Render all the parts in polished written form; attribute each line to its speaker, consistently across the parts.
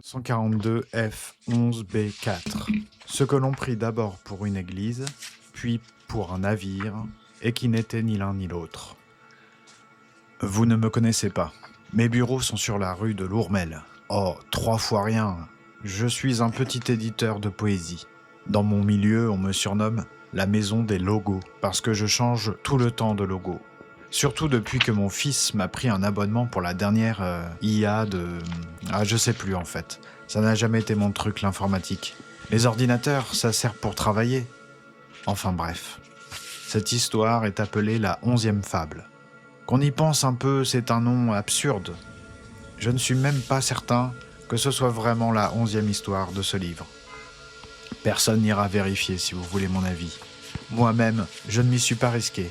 Speaker 1: 142 F 11 B 4. Ce que l'on prit d'abord pour une église, puis pour un navire, et qui n'était ni l'un ni l'autre. Vous ne me connaissez pas. Mes bureaux sont sur la rue de Lourmel. Oh, 3 fois rien. Je suis un petit éditeur de poésie. Dans mon milieu, on me surnomme la maison des logos, parce que je change tout le temps de logo. Surtout depuis que mon fils m'a pris un abonnement pour la dernière IA de... je sais plus en fait. Ça n'a jamais été mon truc, l'informatique. Les ordinateurs, ça sert pour travailler. Enfin bref. Cette histoire est appelée la 11e fable. Qu'on y pense un peu, c'est un nom absurde. Je ne suis même pas certain que ce soit vraiment la 11e histoire de ce livre. Personne n'ira vérifier si vous voulez mon avis. Moi-même, je ne m'y suis pas risqué.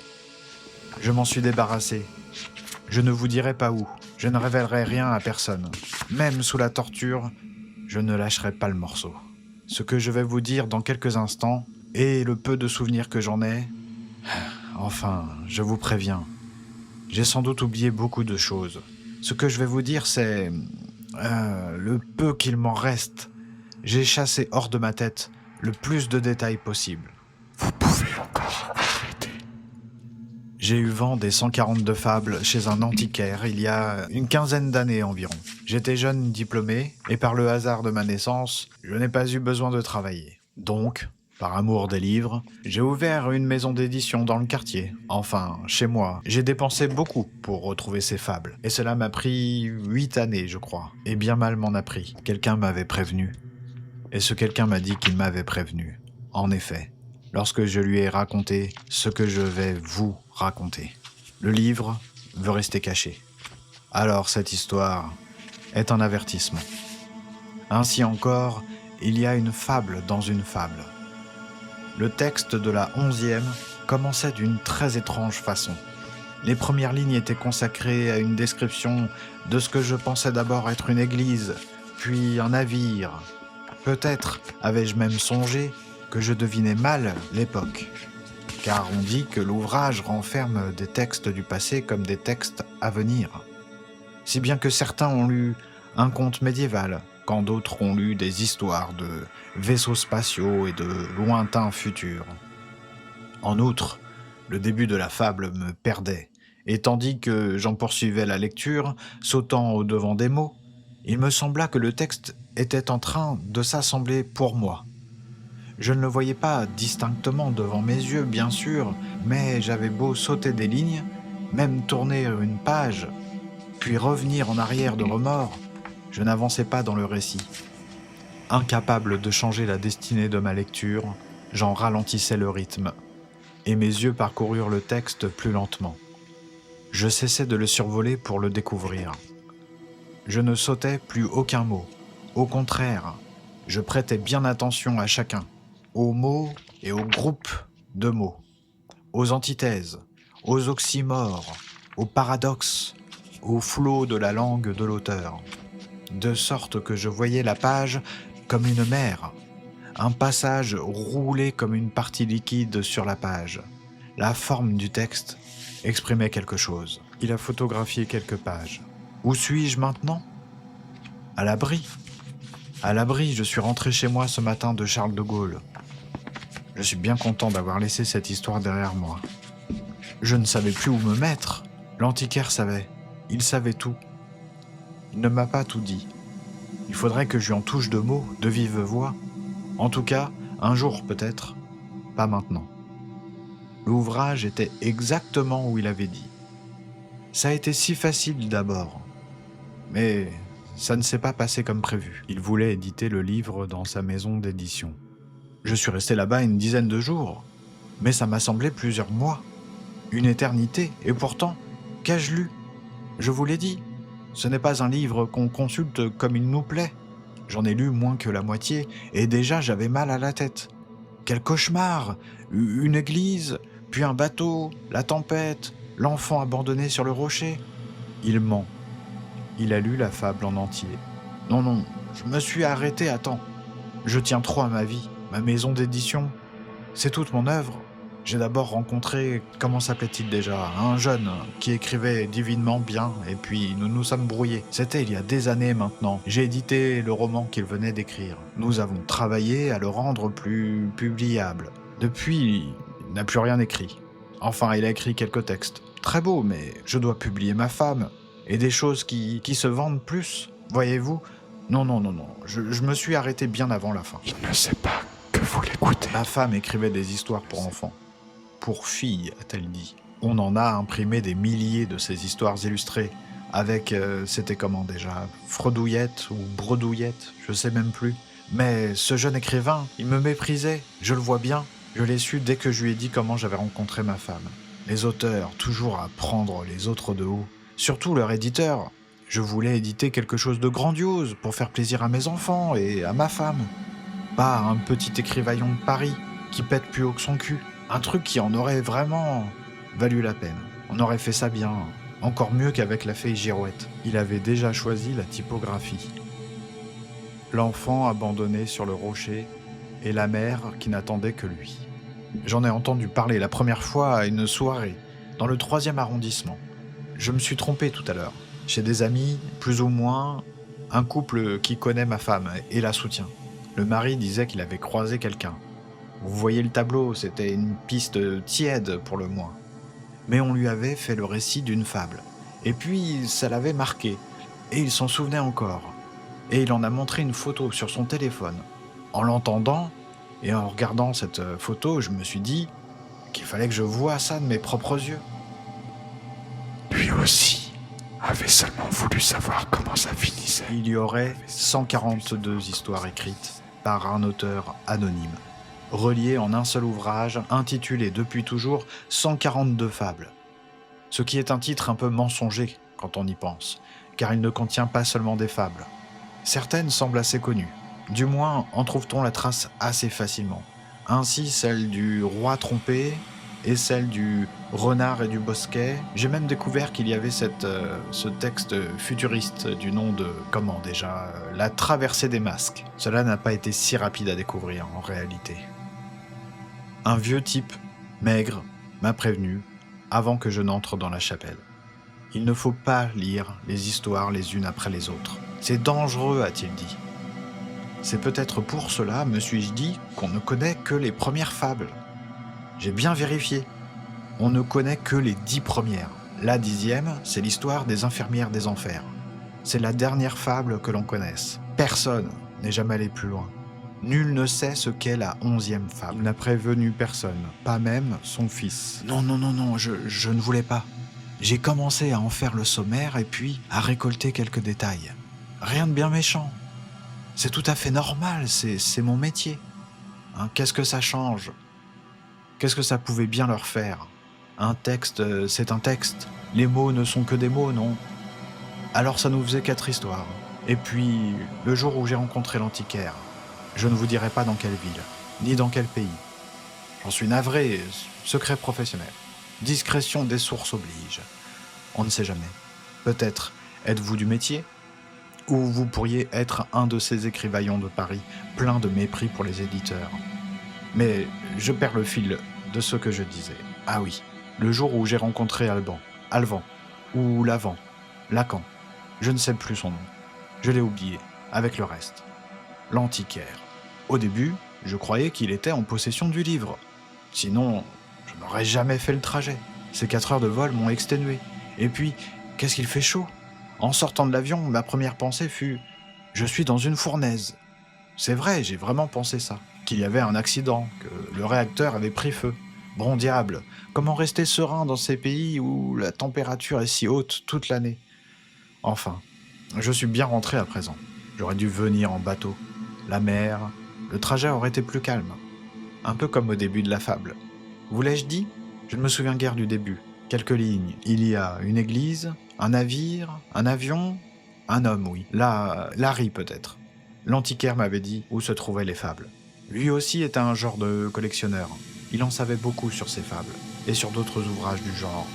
Speaker 1: Je m'en suis débarrassé. Je ne vous dirai pas où. Je ne révélerai rien à personne. Même sous la torture, je ne lâcherai pas le morceau. Ce que je vais vous dire dans quelques instants, et le peu de souvenirs que j'en ai... Enfin, je vous préviens. J'ai sans doute oublié beaucoup de choses. Ce que je vais vous dire, c'est... le peu qu'il m'en reste. J'ai chassé hors de ma tête le plus de détails possible.
Speaker 2: Vous pouvez encore arrêter.
Speaker 1: J'ai eu vent des 142 fables chez un antiquaire il y a une quinzaine d'années environ. J'étais jeune diplômé et par le hasard de ma naissance, je n'ai pas eu besoin de travailler. Donc, par amour des livres, j'ai ouvert une maison d'édition dans le quartier. Enfin, chez moi. J'ai dépensé beaucoup pour retrouver ces fables. Et cela m'a pris 8 années, je crois. Et bien mal m'en a pris. Quelqu'un m'avait prévenu. Et ce quelqu'un m'a dit qu'il m'avait prévenu. En effet, lorsque je lui ai raconté ce que je vais vous raconter. Le livre veut rester caché. Alors cette histoire est un avertissement. Ainsi encore, il y a une fable dans une fable. Le texte de la 11e commençait d'une très étrange façon. Les premières lignes étaient consacrées à une description de ce que je pensais d'abord être une église, puis un navire. Peut-être avais-je même songé que je devinais mal l'époque, car on dit que l'ouvrage renferme des textes du passé comme des textes à venir. Si bien que certains ont lu un conte médiéval, quand d'autres ont lu des histoires de vaisseaux spatiaux et de lointains futurs. En outre, le début de la fable me perdait, et tandis que j'en poursuivais la lecture, sautant au-devant des mots, il me sembla que le texte était en train de s'assembler pour moi. Je ne le voyais pas distinctement devant mes yeux, bien sûr, mais j'avais beau sauter des lignes, même tourner une page, puis revenir en arrière de remords, je n'avançais pas dans le récit. Incapable de changer la destinée de ma lecture, j'en ralentissais le rythme, et mes yeux parcoururent le texte plus lentement. Je cessais de le survoler pour le découvrir. Je ne sautais plus aucun mot. Au contraire, je prêtais bien attention à chacun, aux mots et aux groupes de mots, aux antithèses, aux oxymores, aux paradoxes, aux flots de la langue de l'auteur, de sorte que je voyais la page comme une mer, un passage roulé comme une partie liquide sur la page. La forme du texte exprimait quelque chose. Il a photographié quelques pages. Où suis-je maintenant ? À l'abri. À l'abri, je suis rentré chez moi ce matin de Charles de Gaulle. Je suis bien content d'avoir laissé cette histoire derrière moi. Je ne savais plus où me mettre. L'antiquaire savait. Il savait tout. Il ne m'a pas tout dit. Il faudrait que je lui en touche 2 mots, de vive voix. En tout cas, un jour peut-être, pas maintenant. L'ouvrage était exactement où il avait dit. Ça a été si facile d'abord, mais ça ne s'est pas passé comme prévu. Il voulait éditer le livre dans sa maison d'édition. Je suis resté là-bas une dizaine de jours, mais ça m'a semblé plusieurs mois, une éternité, et pourtant, qu'ai-je lu ? Je vous l'ai dit, ce n'est pas un livre qu'on consulte comme il nous plaît. J'en ai lu moins que la moitié, et déjà j'avais mal à la tête. Quel cauchemar ! Une église, puis un bateau, la tempête, l'enfant abandonné sur le rocher. Il ment. Il a lu la fable en entier. Non, je me suis arrêté à temps. Je tiens trop à ma vie, ma maison d'édition. C'est toute mon œuvre. J'ai d'abord rencontré, comment s'appelait-il déjà, un jeune qui écrivait divinement bien, et puis nous nous sommes brouillés. C'était il y a des années maintenant. J'ai édité le roman qu'il venait d'écrire. Nous avons travaillé à le rendre plus publiable. Depuis, il n'a plus rien écrit. Enfin, il a écrit quelques textes. Très beaux, mais je dois publier ma femme. Et des choses qui se vendent plus, voyez-vous. Non, je me suis arrêté bien avant la fin.
Speaker 2: Il ne sait pas que vous l'écoutez.
Speaker 1: Ma femme écrivait des histoires pour enfants. Pour filles, a-t-elle dit. On en a imprimé des milliers de ces histoires illustrées, avec, c'était comment déjà, Fredouillette ou Bredouillette, je sais même plus. Mais ce jeune écrivain, il me méprisait, je le vois bien. Je l'ai su dès que je lui ai dit comment j'avais rencontré ma femme. Les auteurs, toujours à prendre les autres de haut. Surtout leur éditeur. Je voulais éditer quelque chose de grandiose pour faire plaisir à mes enfants et à ma femme. Pas un petit écrivaillon de Paris qui pète plus haut que son cul. Un truc qui en aurait vraiment valu la peine. On aurait fait ça bien, encore mieux qu'avec la fée Girouette. Il avait déjà choisi la typographie. L'enfant abandonné sur le rocher et la mère qui n'attendait que lui. J'en ai entendu parler la première fois à une soirée, dans le 3e arrondissement. Je me suis trompé tout à l'heure. Chez des amis, plus ou moins, un couple qui connaît ma femme et la soutient. Le mari disait qu'il avait croisé quelqu'un. Vous voyez le tableau, c'était une piste tiède pour le moins. Mais on lui avait fait le récit d'une fable. Et puis, ça l'avait marqué. Et il s'en souvenait encore. Et il en a montré une photo sur son téléphone. En l'entendant, et en regardant cette photo, je me suis dit qu'il fallait que je voie ça de mes propres yeux.
Speaker 2: Lui aussi avait seulement voulu savoir comment ça finissait.
Speaker 1: Il y aurait 142 histoires écrites par un auteur anonyme, reliées en un seul ouvrage, intitulé depuis toujours 142 fables. Ce qui est un titre un peu mensonger quand on y pense, car il ne contient pas seulement des fables. Certaines semblent assez connues. Du moins, en trouve-t-on la trace assez facilement. Ainsi, celle du roi trompé et celle du renard et du bosquet. J'ai même découvert qu'il y avait ce texte futuriste du nom de, comment déjà, la traversée des masques. Cela n'a pas été si rapide à découvrir en réalité. Un vieux type, maigre, m'a prévenu avant que je n'entre dans la chapelle. Il ne faut pas lire les histoires les unes après les autres. C'est dangereux, a-t-il dit. C'est peut-être pour cela, me suis-je dit, qu'on ne connaît que les premières fables. J'ai bien vérifié. On ne connaît que les 10 premières. La 10e, c'est l'histoire des infirmières des enfers. C'est la dernière fable que l'on connaisse. Personne n'est jamais allé plus loin. Nul ne sait ce qu'est la 11e fable. Il n'a prévenu personne, pas même son fils. Non, je ne voulais pas. J'ai commencé à en faire le sommaire et puis à récolter quelques détails. Rien de bien méchant. C'est tout à fait normal, c'est mon métier. Hein, qu'est-ce que ça change ? Qu'est-ce que ça pouvait bien leur faire ? Un texte, c'est un texte. Les mots ne sont que des mots, non ? Alors ça nous faisait 4 histoires. Et puis, le jour où j'ai rencontré l'antiquaire, je ne vous dirai pas dans quelle ville, ni dans quel pays. J'en suis navré, secret professionnel. Discrétion des sources oblige. On ne sait jamais. Peut-être êtes-vous du métier ? Ou vous pourriez être un de ces écrivaillons de Paris, plein de mépris pour les éditeurs. Mais je perds le fil de ce que je disais. Ah oui, le jour où j'ai rencontré Alvan, ou Lacan, je ne sais plus son nom. Je l'ai oublié, avec le reste. L'antiquaire. Au début, je croyais qu'il était en possession du livre. Sinon, je n'aurais jamais fait le trajet. Ces 4 heures de vol m'ont exténué. Et puis, qu'est-ce qu'il fait chaud ? En sortant de l'avion, ma première pensée fut « Je suis dans une fournaise ». C'est vrai, j'ai vraiment pensé ça. Qu'il y avait un accident, que le réacteur avait pris feu. Bon diable, comment rester serein dans ces pays où la température est si haute toute l'année ? Enfin, je suis bien rentré à présent. J'aurais dû venir en bateau. La mer, le trajet aurait été plus calme. Un peu comme au début de la fable. Vous l'ai-je dit ? Je ne me souviens guère du début. Quelques lignes. Il y a une église, un navire, un avion, un homme, oui. Là, Larry peut-être. L'antiquaire m'avait dit où se trouvaient les fables. Lui aussi était un genre de collectionneur. Il en savait beaucoup sur ces fables, et sur d'autres ouvrages du genre.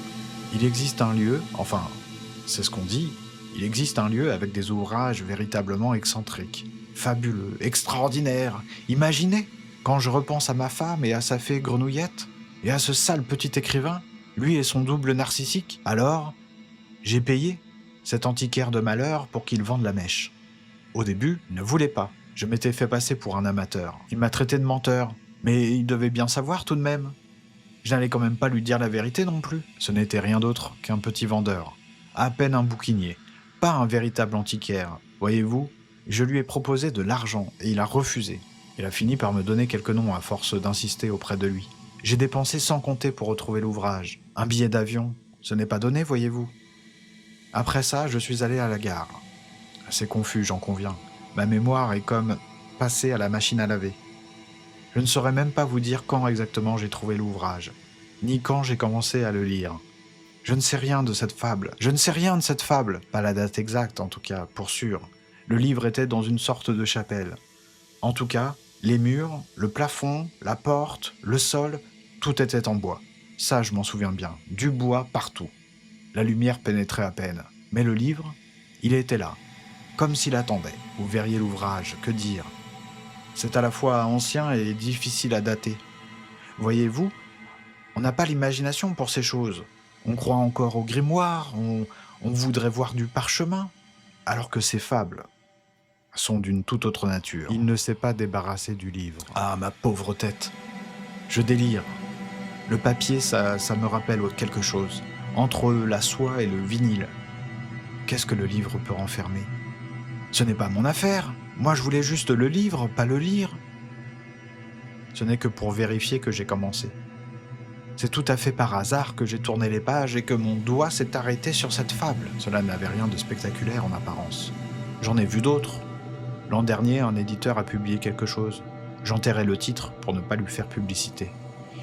Speaker 1: Il existe un lieu, enfin, c'est ce qu'on dit, il existe un lieu avec des ouvrages véritablement excentriques, fabuleux, extraordinaires. Imaginez, quand je repense à ma femme et à sa fée Grenouillette, Et à ce sale petit écrivain, lui et son double narcissique, alors, j'ai payé cet antiquaire de malheur pour qu'il vende la mèche. Au début, il ne voulait pas. Je m'étais fait passer pour un amateur. Il m'a traité de menteur. Mais il devait bien savoir tout de même. Je n'allais quand même pas lui dire la vérité non plus. Ce n'était rien d'autre qu'un petit vendeur. À peine un bouquinier. Pas un véritable antiquaire. Voyez-vous, je lui ai proposé de l'argent et il a refusé. Il a fini par me donner quelques noms à force d'insister auprès de lui. J'ai dépensé sans compter pour retrouver l'ouvrage. Un billet d'avion, ce n'est pas donné, voyez-vous. Après ça, je suis allé à la gare. C'est confus, j'en conviens. Ma mémoire est comme passée à la machine à laver. Je ne saurais même pas vous dire quand exactement j'ai trouvé l'ouvrage, ni quand j'ai commencé à le lire. Je ne sais rien de cette fable. Pas la date exacte, en tout cas, pour sûr. Le livre était dans une sorte de chapelle. En tout cas, les murs, le plafond, la porte, le sol, tout était en bois. Ça, je m'en souviens bien. Du bois partout. La lumière pénétrait à peine. Mais le livre, il était là. Comme s'il attendait. Vous verriez l'ouvrage, que dire. C'est à la fois ancien et difficile à dater. Voyez-vous, on n'a pas l'imagination pour ces choses. On croit encore au grimoire, on voudrait voir du parchemin, alors que ces fables sont d'une toute autre nature. Il ne s'est pas débarrassé du livre. Ah, ma pauvre tête. Je délire. Le papier, ça me rappelle quelque chose. Entre la soie et le vinyle. Qu'est-ce que le livre peut renfermer ? Ce n'est pas mon affaire. Moi, je voulais juste le livre, pas le lire. Ce n'est que pour vérifier que j'ai commencé. C'est tout à fait par hasard que j'ai tourné les pages et que mon doigt s'est arrêté sur cette fable. Cela n'avait rien de spectaculaire en apparence. J'en ai vu d'autres. L'an dernier, un éditeur a publié quelque chose. J'enterrai le titre pour ne pas lui faire publicité.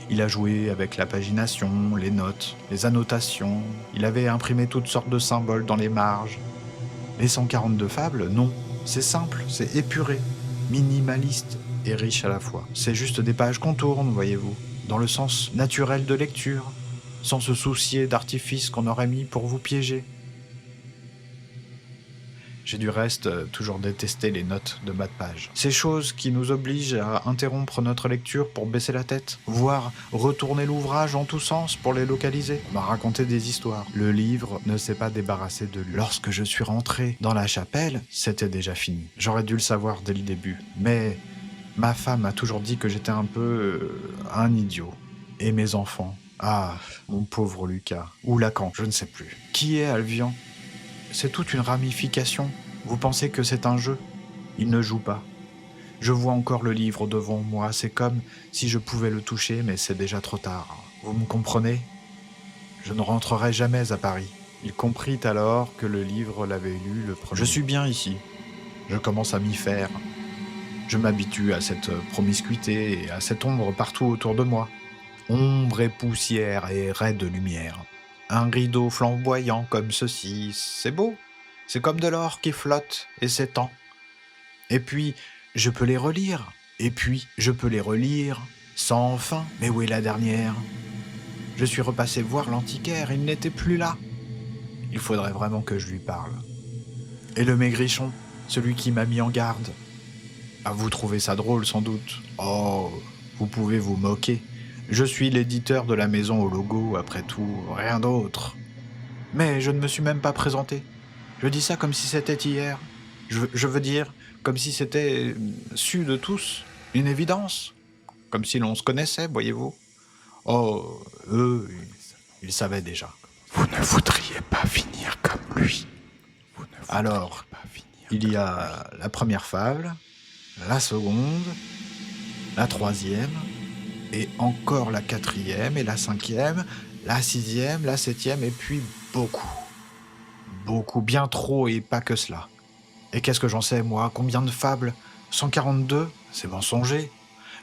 Speaker 1: Il a joué avec la pagination, les notes, les annotations. Il avait imprimé toutes sortes de symboles dans les marges. Les 142 fables, non. C'est simple, c'est épuré, minimaliste et riche à la fois. C'est juste des pages qu'on tourne, voyez-vous, dans le sens naturel de lecture, sans se soucier d'artifices qu'on aurait mis pour vous piéger. J'ai du reste toujours détesté les notes de bas de page. Ces choses qui nous obligent à interrompre notre lecture pour baisser la tête, voire retourner l'ouvrage en tous sens pour les localiser. On m'a raconté des histoires. Le livre ne s'est pas débarrassé de lui. Lorsque je suis rentré dans la chapelle, c'était déjà fini. J'aurais dû le savoir dès le début. Mais ma femme a toujours dit que j'étais un peu un idiot. Et mes enfants. Ah, mon pauvre Lucas. Ou Lacan, je ne sais plus. Qui est Alvian ? C'est toute une ramification. Vous pensez que c'est un jeu ? Il ne joue pas. Je vois encore le livre devant moi. C'est comme si je pouvais le toucher, mais c'est déjà trop tard. Vous me comprenez ? Je ne rentrerai jamais à Paris. Il comprit alors que le livre l'avait lu le premier. Je suis bien ici. Je commence à m'y faire. Je m'habitue à cette promiscuité et à cette ombre partout autour de moi. Ombre et poussière et raies de lumière. Un rideau flamboyant comme ceci, c'est beau. C'est comme de l'or qui flotte et s'étend. Et puis, je peux les relire. Et puis, je peux les relire sans fin. Mais où est la dernière ? Je suis repassé voir l'antiquaire, il n'était plus là. Il faudrait vraiment que je lui parle. Et le maigrichon, celui qui m'a mis en garde. Ah, vous trouvez ça drôle sans doute. Oh, vous pouvez vous moquer. Je suis l'éditeur de la maison au logo, après tout, rien d'autre. Mais je ne me suis même pas présenté. Je dis ça comme si c'était hier. Je veux dire, comme si c'était su de tous, une évidence. Comme si l'on se connaissait, voyez-vous. Oh, eux, ils savaient déjà.
Speaker 2: Vous ne voudriez pas finir comme lui.
Speaker 1: Alors, il y a la première fable, la seconde, la troisième, et encore la quatrième et la cinquième, la sixième, la septième, et puis beaucoup. Beaucoup, bien trop, et pas que cela. Et qu'est-ce que j'en sais, moi ? Combien de fables ? 142 ? C'est mensonger.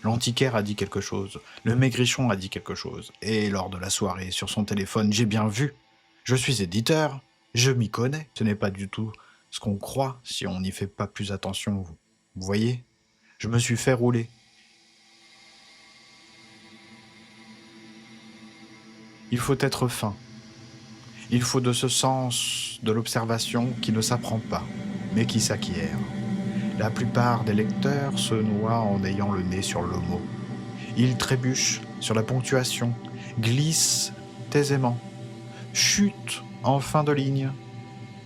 Speaker 1: L'antiquaire a dit quelque chose, le maigrichon a dit quelque chose, et lors de la soirée, sur son téléphone, j'ai bien vu. Je suis éditeur, je m'y connais. Ce n'est pas du tout ce qu'on croit si on n'y fait pas plus attention, vous voyez ? Je me suis fait rouler. Il faut être fin. Il faut de ce sens de l'observation qui ne s'apprend pas, mais qui s'acquiert. La plupart des lecteurs se noient en ayant le nez sur le mot. Ils trébuchent sur la ponctuation, glisse aisément, chute en fin de ligne.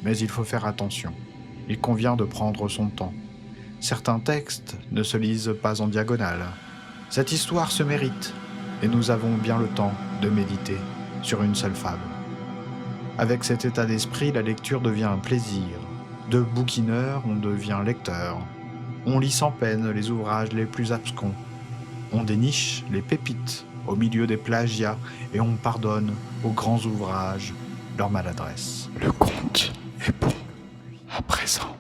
Speaker 1: Mais il faut faire attention. Il convient de prendre son temps. Certains textes ne se lisent pas en diagonale. Cette histoire se mérite, et nous avons bien le temps de méditer sur une seule fable. Avec cet état d'esprit, la lecture devient un plaisir. De bouquineur, on devient lecteur. On lit sans peine les ouvrages les plus abscons. On déniche les pépites au milieu des plagiats et on pardonne aux grands ouvrages leur maladresse.
Speaker 2: Le conte est bon. À présent.